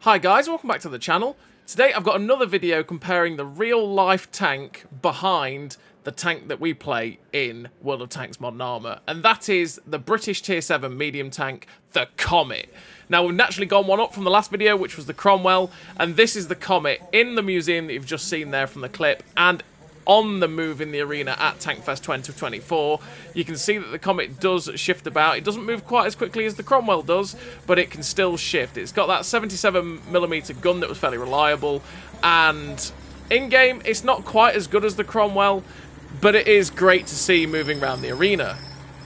Hi guys, welcome back to the channel. Today I've got another video comparing the real life tank behind the tank that we play in World of Tanks Modern Armour, and that is the British Tier 7 medium tank, the Comet. Now we've naturally gone one up from the last video, which was the Cromwell, and this is the Comet in the museum that you've just seen there from the clip, and on the move in the arena at Tankfest 2024. You can see that the Comet does shift about. It doesn't move quite as quickly as the Cromwell does, but it can still shift. It's got that 77mm gun that was fairly reliable, and in-game it's not quite as good as the Cromwell, but it is great to see moving around the arena.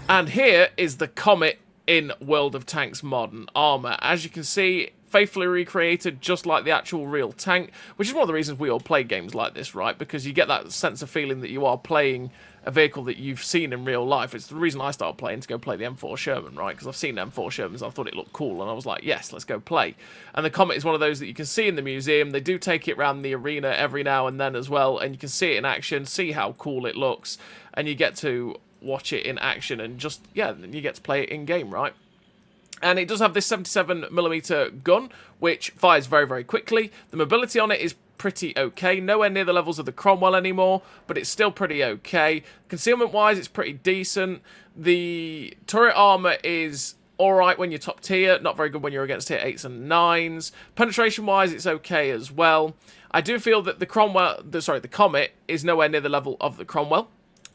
And here is the Comet in World of Tanks Modern Armour. As you can see, faithfully recreated just like the actual real tank, which is one of the reasons we all play games like this, right? Because you get that sense of feeling that you are playing a vehicle that you've seen in real life. It's the reason I started playing, to go play the M4 Sherman, right? Because I've seen M4 Shermans, I thought it looked cool, and I was like, yes, let's go play. And the Comet is one of those that you can see in the museum. They do take it around the arena every now and then as well, and you can see it in action, see how cool it looks, and you get to watch it in action, and just, yeah, you get to play it in-game, right? And it does have this 77mm gun, which fires very, very quickly. The mobility on it is pretty okay. Nowhere near the levels of the Cromwell anymore, but it's still pretty okay. Concealment-wise, it's pretty decent. The turret armor is alright when you're top tier, not very good when you're against tier 8s and 9s. Penetration-wise, it's okay as well. I do feel that the Comet is nowhere near the level of the Cromwell.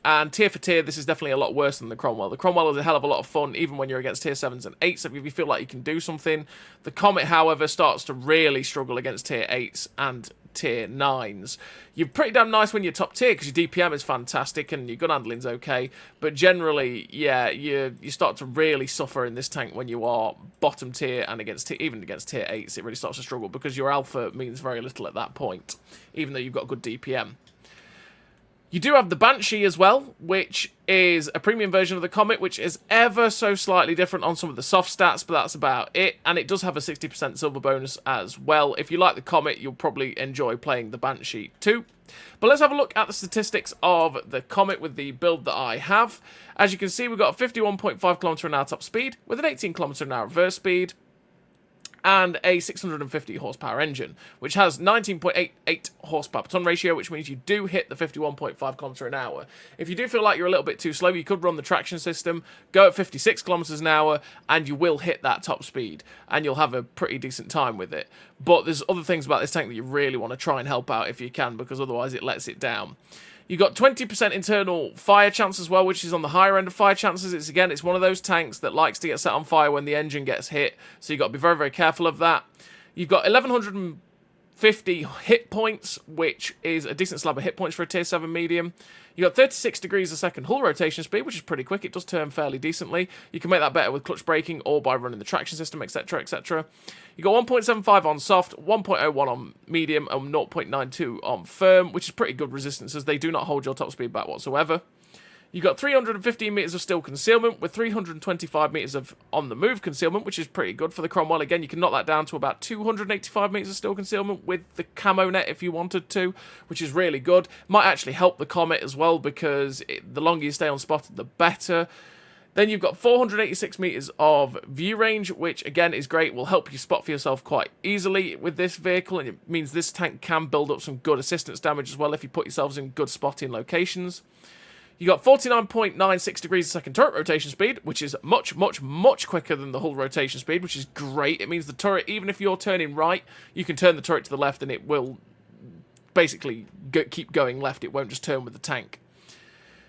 And tier for tier, this is definitely a lot worse than the Cromwell. The Cromwell is a hell of a lot of fun, even when you're against tier 7s and 8s, if you feel like you can do something. The Comet, however, starts to really struggle against tier 8s and tier 9s. You're pretty damn nice when you're top tier, because your DPM is fantastic and your gun handling's okay. But generally, yeah, you start to really suffer in this tank when you are bottom tier, and even against tier 8s, it really starts to struggle, because your alpha means very little at that point, even though you've got good DPM. You do have the Banshee as well, which is a premium version of the Comet, which is ever so slightly different on some of the soft stats, but that's about it. And it does have a 60% silver bonus as well. If you like the Comet, you'll probably enjoy playing the Banshee too. But let's have a look at the statistics of the Comet with the build that I have. As you can see, we've got a 51.5 km/h top speed with an 18 km/h reverse speed, and a 650 horsepower engine, which has 19.88 horsepower per ton ratio, which means you do hit the 51.5 km/h. If you do feel like you're a little bit too slow, you could run the traction system, go at 56 km/h, and you will hit that top speed, and you'll have a pretty decent time with it. But there's other things about this tank that you really want to try and help out if you can, because otherwise it lets it down. You've got 20% internal fire chance as well, which is on the higher end of fire chances. It's one of those tanks that likes to get set on fire when the engine gets hit, so you've got to be very, very careful of that. You've got 1150 hit points, which is a decent slab of hit points for a tier 7 medium. You've got 36 degrees a second hull rotation speed, which is pretty quick. It does turn fairly decently. You can make that better with clutch braking or by running the traction system, etc, etc. You've got 1.75 on soft, 1.01 on medium, and 0.92 on firm, which is pretty good resistance, as they do not hold your top speed back whatsoever. You've got 315 metres of steel concealment with 325 metres of on-the-move concealment, which is pretty good for the Cromwell. Again, you can knock that down to about 285 metres of steel concealment with the camo net if you wanted to, which is really good. Might actually help the Comet as well, because the longer you stay unspotted, the better. Then you've got 486 metres of view range, which again is great, will help you spot for yourself quite easily with this vehicle, and it means this tank can build up some good assistance damage as well if you put yourselves in good spotting locations. You got 49.96 degrees a second turret rotation speed, which is much, much, much quicker than the hull rotation speed, which is great. It means the turret, even if you're turning right, you can turn the turret to the left and it will basically keep going left. It won't just turn with the tank.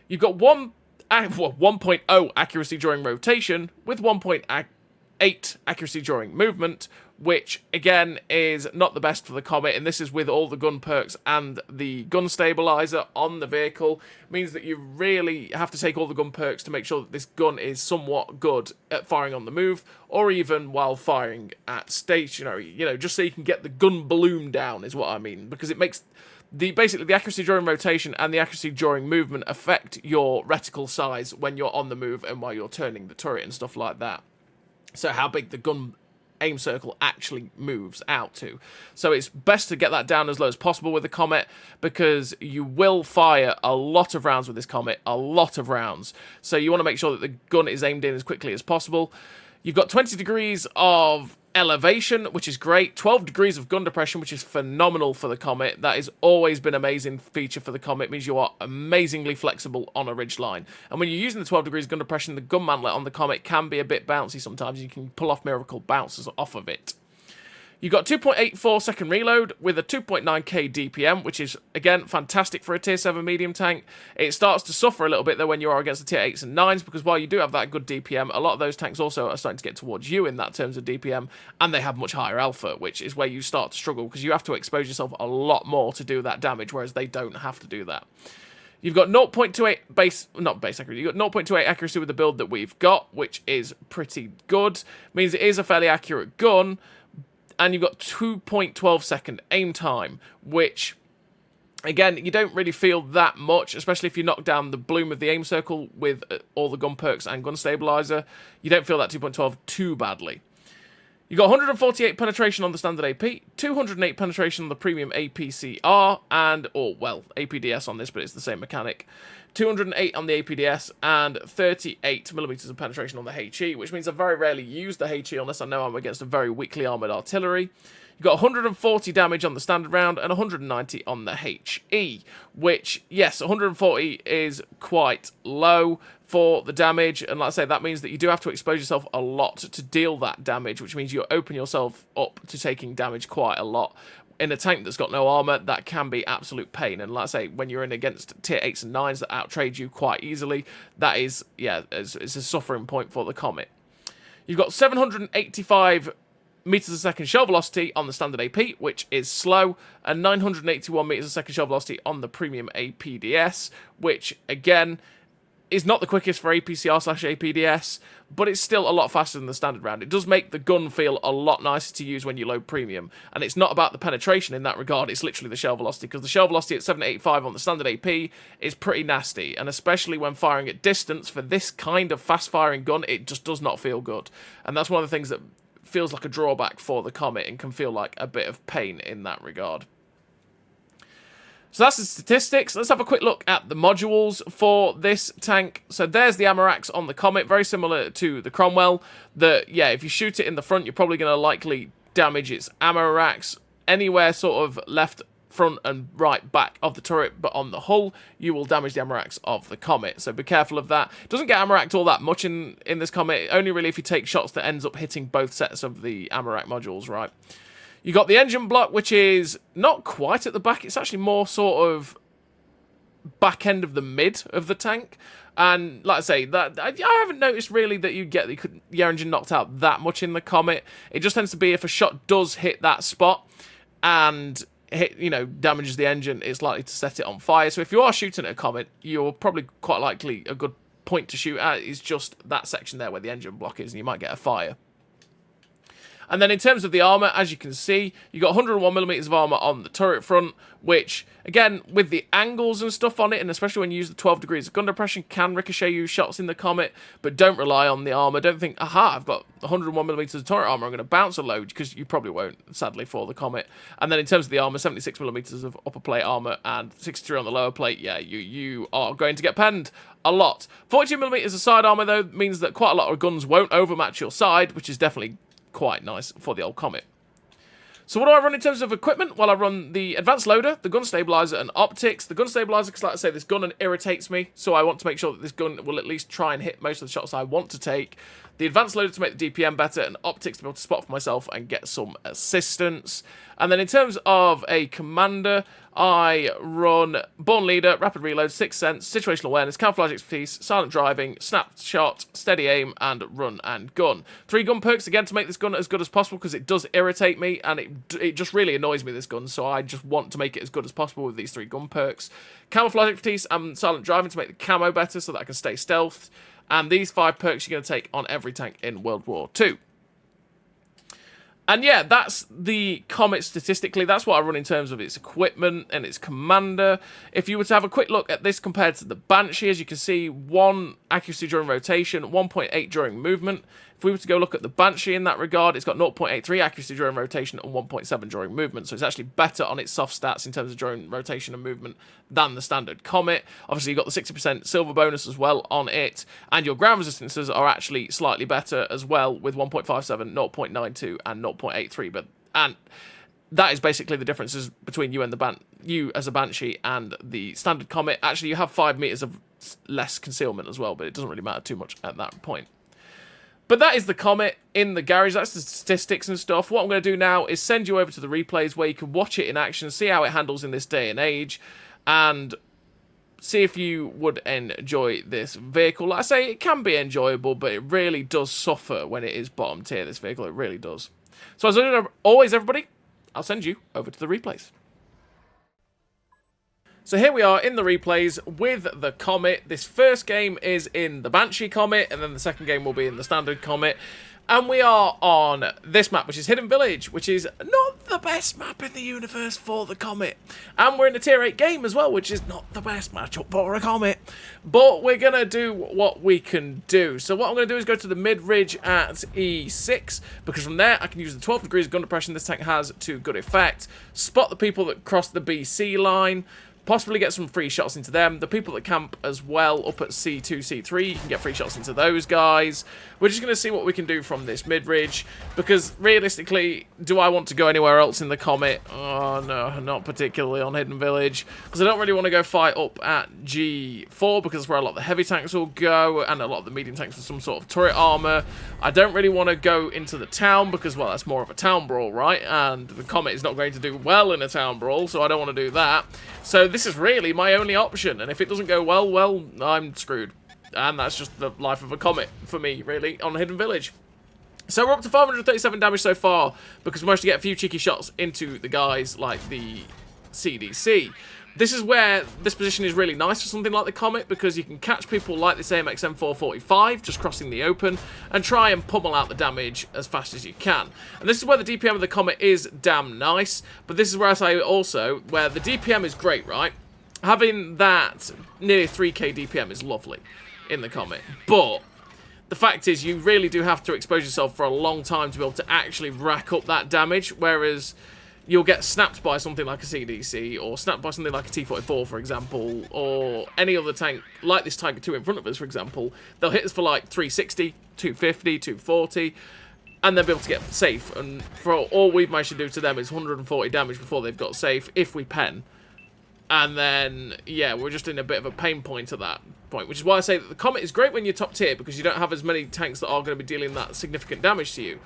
You've got 1.0 accuracy during rotation with 1.8 accuracy during movement, which again is not the best for the Comet, and this is with all the gun perks and the gun stabilizer on the vehicle. It means that you really have to take all the gun perks to make sure that this gun is somewhat good at firing on the move, or even while firing at stationary, you know, just so you can get the gun bloom down is what I mean, because it makes basically the accuracy during rotation and the accuracy during movement affect your reticle size when you're on the move and while you're turning the turret and stuff like that. So how big the gun aim circle actually moves out to. So it's best to get that down as low as possible with the Comet, because you will fire a lot of rounds with this Comet, a lot of rounds. So you want to make sure that the gun is aimed in as quickly as possible. You've got 20 degrees of elevation, which is great. 12 degrees of gun depression, which is phenomenal for the Comet. That has always been an amazing feature for the Comet. It means you are amazingly flexible on a ridgeline. And when you're using the 12 degrees of gun depression, the gun mantlet on the Comet can be a bit bouncy sometimes. You can pull off miracle bounces off of it. You've got 2.84 second reload with a 2.9k DPM, which is, again, fantastic for a tier 7 medium tank. It starts to suffer a little bit, though, when you are against the tier 8s and 9s, because while you do have that good DPM, a lot of those tanks also are starting to get towards you in that terms of DPM, and they have much higher alpha, which is where you start to struggle, because you have to expose yourself a lot more to do that damage, whereas they don't have to do that. You've got 0.28 you've got 0.28 accuracy with the build that we've got, which is pretty good. Means it is a fairly accurate gun. And you've got 2.12 second aim time, which, again, you don't really feel that much, especially if you knock down the bloom of the aim circle with all the gun perks and gun stabilizer. You don't feel that 2.12 too badly. You've got 148 penetration on the standard AP, 208 penetration on the premium APCR, and, APDS on this, but it's the same mechanic. 208 on the APDS, and 38mm of penetration on the HE, which means I very rarely use the HE unless I know I'm against a very weakly armoured artillery. You've got 140 damage on the standard round and 190 on the HE, which, yes, 140 is quite low for the damage, and like I say, that means that you do have to expose yourself a lot to deal that damage, which means you open yourself up to taking damage quite a lot. In a tank that's got no armour, that can be absolute pain, and like I say, when you're in against tier 8s and 9s that outtrade you quite easily, that is, it's a suffering point for the Comet. You've got 785 meters a second shell velocity on the standard AP, which is slow, and 981 meters a second shell velocity on the premium APDS, which, again, is not the quickest for APCR/APDS, but it's still a lot faster than the standard round. It does make the gun feel a lot nicer to use when you load premium, and it's not about the penetration in that regard, it's literally the shell velocity, because the shell velocity at 785 on the standard AP is pretty nasty, and especially when firing at distance for this kind of fast-firing gun, it just does not feel good. And that's one of the things that feels like a drawback for the Comet and can feel like a bit of pain in that regard. So that's the statistics. Let's have a quick look at the modules for this tank. So there's the Armour axe on the Comet, very similar to the Cromwell. If you shoot it in the front, you're probably going to likely damage its Armour axe anywhere sort of left, front and right back of the turret, but on the hull, you will damage the Armour axe of the Comet. So be careful of that. It doesn't get Armour axe all that much in this Comet, only really if you take shots that ends up hitting both sets of the Armour axe modules, right? You got the engine block, which is not quite at the back. It's actually more sort of back end of the mid of the tank. And like I say, that I haven't noticed really that you get your engine knocked out that much in the Comet. It just tends to be if a shot does hit that spot and damages the engine, it's likely to set it on fire. So if you are shooting at a Comet, you're probably quite likely a good point to shoot at is just that section there where the engine block is, and you might get a fire. And then in terms of the armour, as you can see, you've got 101mm of armour on the turret front, which, again, with the angles and stuff on it, and especially when you use the 12 degrees of gun depression, can ricochet you shots in the Comet, but don't rely on the armour. Don't think, aha, I've got 101mm of turret armour, I'm going to bounce a load, because you probably won't, sadly, for the Comet. And then in terms of the armour, 76mm of upper plate armour and 63 on the lower plate, yeah, you are going to get penned a lot. 42mm of side armour, though, means that quite a lot of guns won't overmatch your side, which is definitely quite nice for the old Comet. So what do I run in terms of equipment? Well, I run the advanced loader, the gun stabilizer, and optics. The gun stabilizer, because like I say, this gun irritates me, so I want to make sure that this gun will at least try and hit most of the shots I want to take. The advanced loader to make the DPM better, and optics to be able to spot for myself and get some assistance. And then in terms of a commander, I run Born Leader, Rapid Reload, Sixth Sense, Situational Awareness, Camouflage Expertise, Silent Driving, Snapshot, Steady Aim, and Run and Gun. 3 gun perks, again, to make this gun as good as possible, because it does irritate me, and it just really annoys me, this gun, so I just want to make it as good as possible with these 3 gun perks. Camouflage Expertise and Silent Driving to make the camo better, so that I can stay stealthed. And these 5 perks you're going to take on every tank in World War II. And yeah, that's the Comet statistically. That's what I run in terms of its equipment and its commander. If you were to have a quick look at this compared to the Banshee, as you can see, one accuracy during rotation, 1.8 during movement. If we were to go look at the Banshee in that regard, it's got 0.83 accuracy during rotation and 1.7 during movement. So it's actually better on its soft stats in terms of during rotation and movement than the standard Comet. Obviously, you've got the 60% silver bonus as well on it. And your ground resistances are actually slightly better as well with 1.57, 0.92 and 0.83. And that is basically the differences between you and you as a Banshee and the standard Comet. Actually, you have 5 meters of less concealment as well, but it doesn't really matter too much at that point. But that is the Comet in the garage. That's the statistics and stuff. What I'm going to do now is send you over to the replays where you can watch it in action, see how it handles in this day and age, and see if you would enjoy this vehicle. Like I say, it can be enjoyable, but it really does suffer when it is bottom tier, this vehicle. It really does. So as always, everybody, I'll send you over to the replays. So here we are in the replays with the Comet. This first game is in the Banshee Comet, and then the second game will be in the standard Comet. And we are on this map, which is Hidden Village, which is not the best map in the universe for the Comet. And we're in a tier 8 game as well, which is not the best matchup for a Comet. But we're going to do what we can do. So what I'm going to do is go to the mid-ridge at E6, because from there I can use the 12 degrees of gun depression this tank has to good effect, spot the people that cross the BC line, possibly get some free shots into them. The people that camp as well up at C2, C3, you can get free shots into those guys. We're just going to see what we can do from this mid-ridge, because realistically, do I want to go anywhere else in the Comet? Oh no, not particularly on Hidden Village, because I don't really want to go fight up at G4, because that's where a lot of the heavy tanks will go, and a lot of the medium tanks with some sort of turret armor. I don't really want to go into the town, because, well, that's more of a town brawl, right? And the Comet is not going to do well in a town brawl, so I don't want to do that. So this is really my only option, and if it doesn't go well, well, I'm screwed. And that's just the life of a Comet for me, really, on Hidden Village. So we're up to 537 damage so far, because we managed to get a few cheeky shots into the guys like the CDC. This is where this position is really nice for something like the Comet, because you can catch people like this AMX M445 just crossing the open and try and pummel out the damage as fast as you can. And this is where the DPM of the Comet is damn nice, but this is where I say also where the DPM is great, right? Having that nearly 3k DPM is lovely in the Comet, but the fact is you really do have to expose yourself for a long time to be able to actually rack up that damage, whereas you'll get snapped by something like a CDC, or snapped by something like a T-44, for example, or any other tank, like this Tiger 2 in front of us, for example. They'll hit us for like 360, 250, 240, and then be able to get safe. And for all we've managed to do to them is 140 damage before they've got safe, if we pen. And then, yeah, we're just in a bit of a pain point at that point, which is why I say that the Comet is great when you're top tier, because you don't have as many tanks that are going to be dealing that significant damage to you.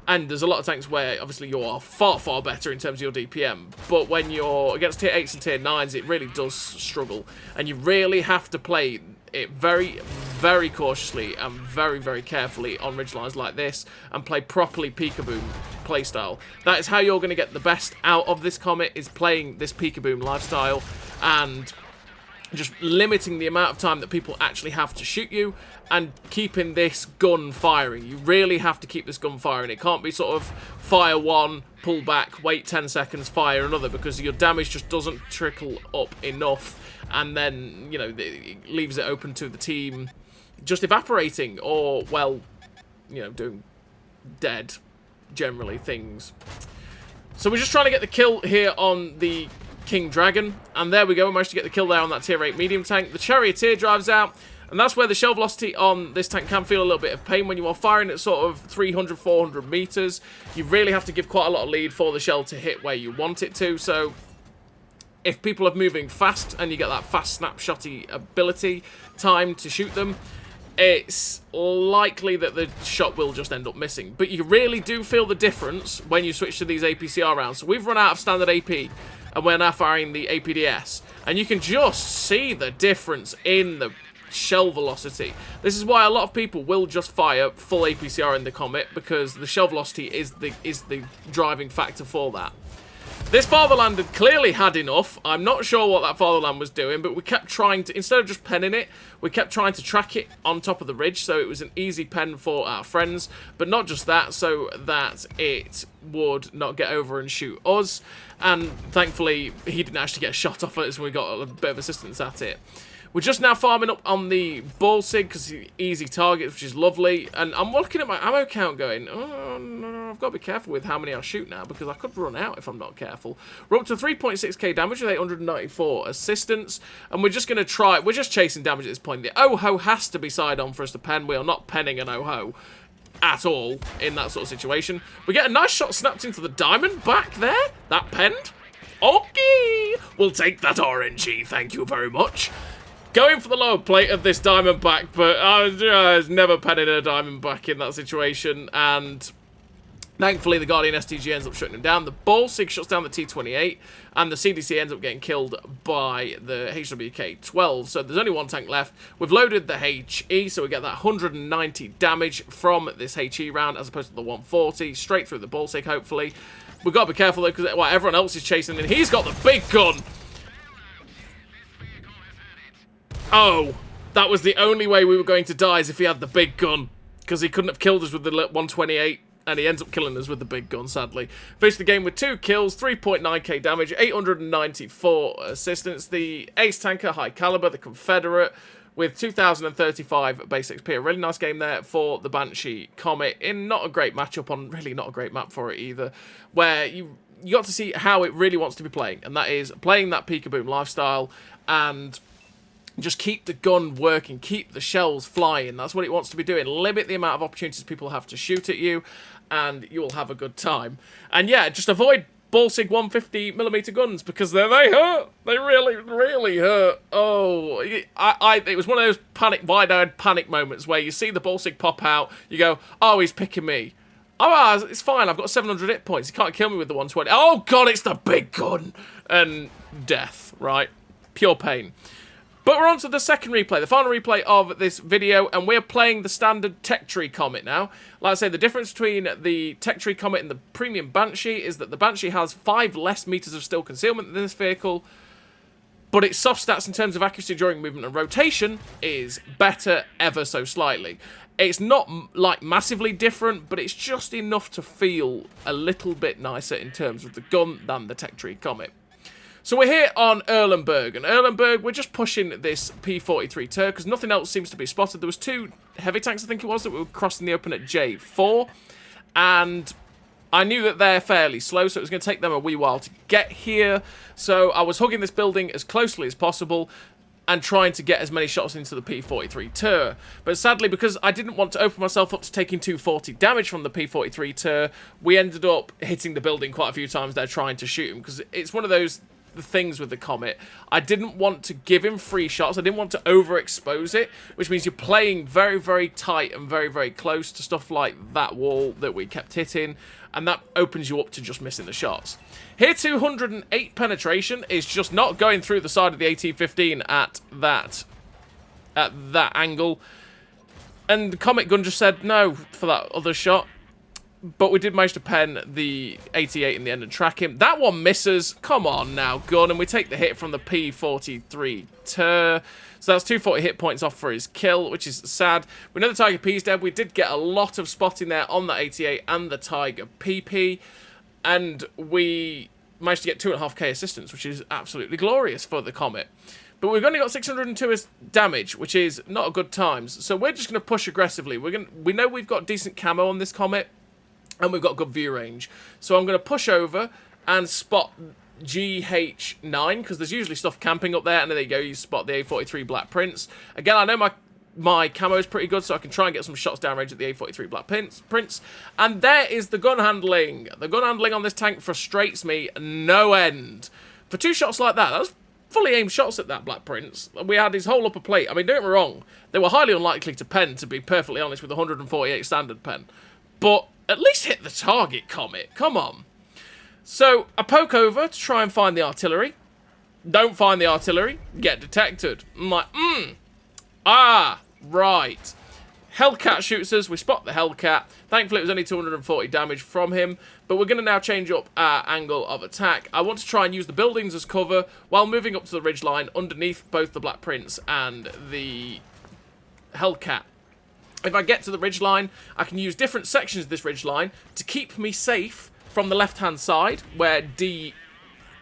And there's a lot of tanks where, obviously, you are far, far better in terms of your DPM. But when you're against tier 8s and tier 9s, it really does struggle. And you really have to play it very, very cautiously and very, very carefully on ridgelines like this, and play properly peekaboo playstyle. That is how you're going to get the best out of this Comet, is playing this peekaboo lifestyle and just limiting the amount of time that people actually have to shoot you, and keeping this gun firing. You really have to keep this gun firing. It can't be sort of fire one, pull back, wait 10 seconds, fire another, because your damage just doesn't trickle up enough, and then, you know, it leaves it open to the team just evaporating, or, well, you know, doing dead, generally, things. So we're just trying to get the kill here on the King Dragon, and there we go. We managed to get the kill there on that tier 8 medium tank. The Charioteer drives out, and that's where the shell velocity on this tank can feel a little bit of pain. When you are firing at sort of 300, 400 meters, you really have to give quite a lot of lead for the shell to hit where you want it to. So if people are moving fast and you get that fast snapshotty ability time to shoot them, it's likely that the shot will just end up missing. But you really do feel the difference when you switch to these APCR rounds. So we've run out of standard AP, and we're now firing the APDS, and you can just see the difference in the shell velocity. This is why a lot of people will just fire full APCR in the Comet, because the shell velocity is the driving factor for that. This Fatherland had clearly had enough. I'm not sure what that Fatherland was doing, but we kept trying to, instead of just penning it, we kept trying to track it on top of the ridge, so it was an easy pen for our friends. But not just that, so that it would not get over and shoot us. And thankfully, he didn't actually get shot off at us, and we got a bit of assistance at it. We're just now farming up on the ball sig because easy targets, which is lovely. And I'm looking at my ammo count going, oh, no, I've got to be careful with how many I shoot now because I could run out if I'm not careful. We're up to 3.6k damage with 894 assistance. And we're just going to try, we're just chasing damage at this point. The OHO has to be side on for us to pen. We are not penning an OHO at all in that sort of situation. We get a nice shot snapped into the diamond back there. That penned. Okay, we'll take that RNG, thank you very much. Going for the lower plate of this Diamondback, but I was never penning a Diamondback in that situation, and thankfully the Guardian STG ends up shutting him down. The Ball Sig shuts down the T28, and the CDC ends up getting killed by the HWK-12, so there's only one tank left. We've loaded the HE, so we get that 190 damage from this HE round, as opposed to the 140, straight through the Ball Sig, hopefully. We've got to be careful, though, because everyone else is chasing, and he's got the big gun. Oh, that was the only way we were going to die is if he had the big gun, because he couldn't have killed us with the 128, and he ends up killing us with the big gun, sadly. Finished the game with 2 kills, 3.9k damage, 894 assistance. The ace tanker, high caliber, the Confederate, with 2,035 base XP. A really nice game there for the Banshee Comet in not a great matchup on really not a great map for it either, where you got to see how it really wants to be playing, and that is playing that peek-a-boom lifestyle and just keep the gun working, keep the shells flying. That's what it wants to be doing. Limit the amount of opportunities people have to shoot at you, and you will have a good time. And yeah, just avoid Ballsig 150mm guns because they hurt. They really, really hurt. Oh, it was one of those wide-eyed panic moments where you see the Ballsig pop out, you go, oh, he's picking me. Oh, it's fine, I've got 700 hit points. He can't kill me with the 120. Oh, God, it's the big gun. And death, right? Pure pain. But we're on to the second replay, the final replay of this video, and we're playing the standard Tech Tree Comet now. Like I say, the difference between the Tech Tree Comet and the Premium Banshee is that the Banshee has 5 less meters of still concealment than this vehicle, but its soft stats in terms of accuracy during movement and rotation is better ever so slightly. It's not, like, massively different, but it's just enough to feel a little bit nicer in terms of the gun than the Tech Tree Comet. So we're here on Erlenberg, and Erlenberg, we're just pushing this P43 turret because nothing else seems to be spotted. There was 2 heavy tanks, I think it was, that were crossing the open at J4, and I knew that they're fairly slow, so it was going to take them a wee while to get here. So I was hugging this building as closely as possible and trying to get as many shots into the P43 turret. But sadly, because I didn't want to open myself up to taking 240 damage from the P43 turret, we ended up hitting the building quite a few times there trying to shoot him, because it's one of those things with the Comet. I didn't want to give him free shots. I didn't want to overexpose it, which means you're playing very, very tight and very, very close to stuff like that wall that we kept hitting, and that opens you up to just missing the shots. Here, 208 penetration is just not going through the side of the AT-15 at that angle, and the Comet gun just said no for that other shot. But we did manage to pen the 88 in the end and track him. That one misses. Come on now, gun. And we take the hit from the P43 turret. So that's 240 hit points off for his kill, which is sad. We know the Tiger P's dead. We did get a lot of spotting there on the 88 and the Tiger PP. And we managed to get 2.5k assistance, which is absolutely glorious for the Comet. But we've only got 602 damage, which is not a good times. So we're just going to push aggressively. We know we've got decent camo on this Comet, and we've got good view range. So I'm going to push over and spot GH9, because there's usually stuff camping up there, and there you go, you spot the A43 Black Prince. Again, I know my camo is pretty good, so I can try and get some shots downrange at the A43 Black Prince. And there is the gun handling. The gun handling on this tank frustrates me no end. For 2 shots like that was fully aimed shots at that Black Prince. We had his whole upper plate. I mean, don't get me wrong, they were highly unlikely to pen, to be perfectly honest, with 148 standard pen. But at least hit the target, Comet. Come on. So I poke over to try and find the artillery. Don't find the artillery. Get detected. I'm like, ah, right. Hellcat shoots us. We spot the Hellcat. Thankfully, it was only 240 damage from him. But we're going to now change up our angle of attack. I want to try and use the buildings as cover while moving up to the ridgeline underneath both the Black Prince and the Hellcat. If I get to the ridgeline, I can use different sections of this ridgeline to keep me safe from the left-hand side, where DE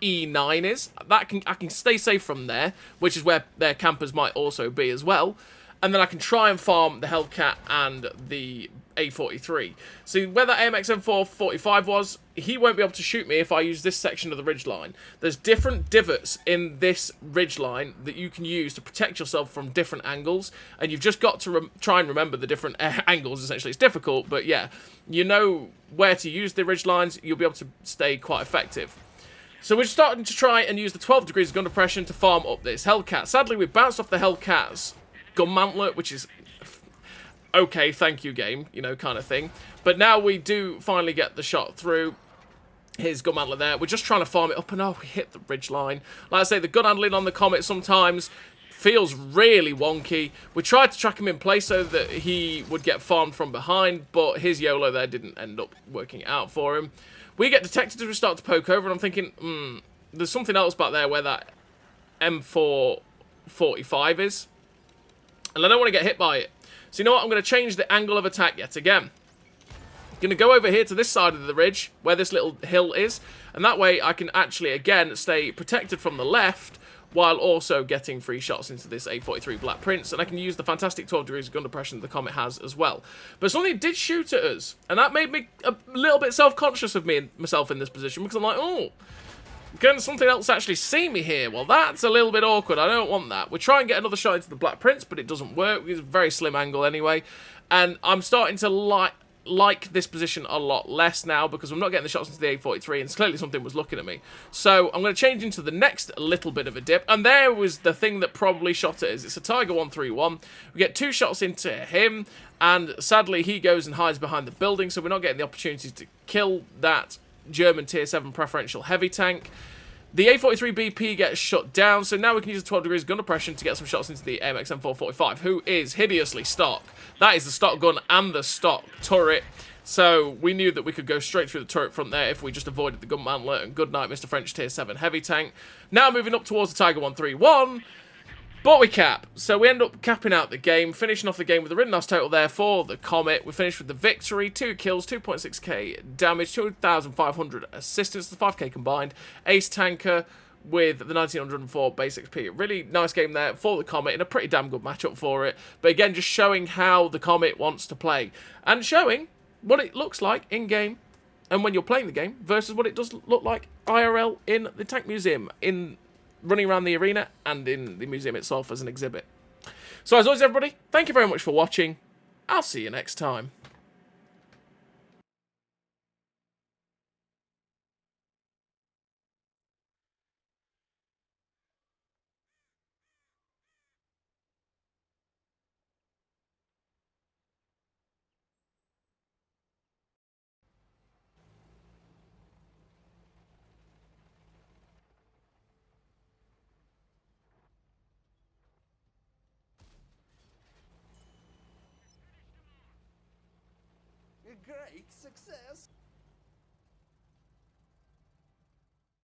E9 is. I can stay safe from there, which is where their campers might also be as well. And then I can try and farm the Hellcat and the A43. So where that AMX M445 was, he won't be able to shoot me if I use this section of the ridgeline. There's different divots in this ridgeline that you can use to protect yourself from different angles, and you've just got to try and remember the different angles, essentially. It's difficult, but yeah, you know where to use the ridgelines, you'll be able to stay quite effective. So we're starting to try and use the 12 degrees of gun depression to farm up this Hellcat. Sadly, we bounced off the Hellcat's gun mantlet, which is okay, thank you game, you know, kind of thing. But now we do finally get the shot through his gun mantlet there. We're just trying to farm it up, and oh, we hit the ridgeline. Like I say, the gun handling on the Comet sometimes feels really wonky. We tried to track him in place so that he would get farmed from behind, but his YOLO there didn't end up working out for him. We get detected as we start to poke over, and I'm thinking, there's something else back there where that M445 is. And I don't want to get hit by it. So you know what? I'm going to change the angle of attack yet again. I'm going to go over here to this side of the ridge, where this little hill is. And that way I can actually, again, stay protected from the left, while also getting free shots into this A43 Black Prince. And I can use the fantastic 12 degrees of gun depression that the Comet has as well. But something did shoot at us. And that made me a little bit self-conscious of myself in this position. Because I'm like, oh, can something else actually see me here? Well, that's a little bit awkward. I don't want that. We try and get another shot into the Black Prince, but it doesn't work. It's a very slim angle anyway. And I'm starting to like this position a lot less now, because I'm not getting the shots into the A43, and clearly something was looking at me. So I'm going to change into the next little bit of a dip, and there was the thing that probably shot at us. It's a Tiger 131. We get 2 shots into him, and sadly he goes and hides behind the building, so we're not getting the opportunity to kill that German tier 7 preferential heavy tank. The A43 BP gets shut down, so now we can use the 12 degrees gun depression to get some shots into the AMX M445, who is hideously stock. That is the stock gun and the stock turret, so we knew that we could go straight through the turret front there if we just avoided the gun mantlet, and good night, Mr. French tier 7 heavy tank. Now moving up towards the Tiger 131, but we cap. So we end up capping out the game, finishing off the game with a really nice total there for the Comet. We finished with the victory, 2 kills, 2.6k damage, 2,500 assistance, the 5k combined, ace tanker with the 1904 base XP. Really nice game there for the Comet, and a pretty damn good matchup for it. But again, just showing how the Comet wants to play, and showing what it looks like in-game, and when you're playing the game, versus what it does look like IRL in the Tank Museum, in running around the arena and in the museum itself as an exhibit. So as always, everybody, thank you very much for watching. I'll see you next time. Great success!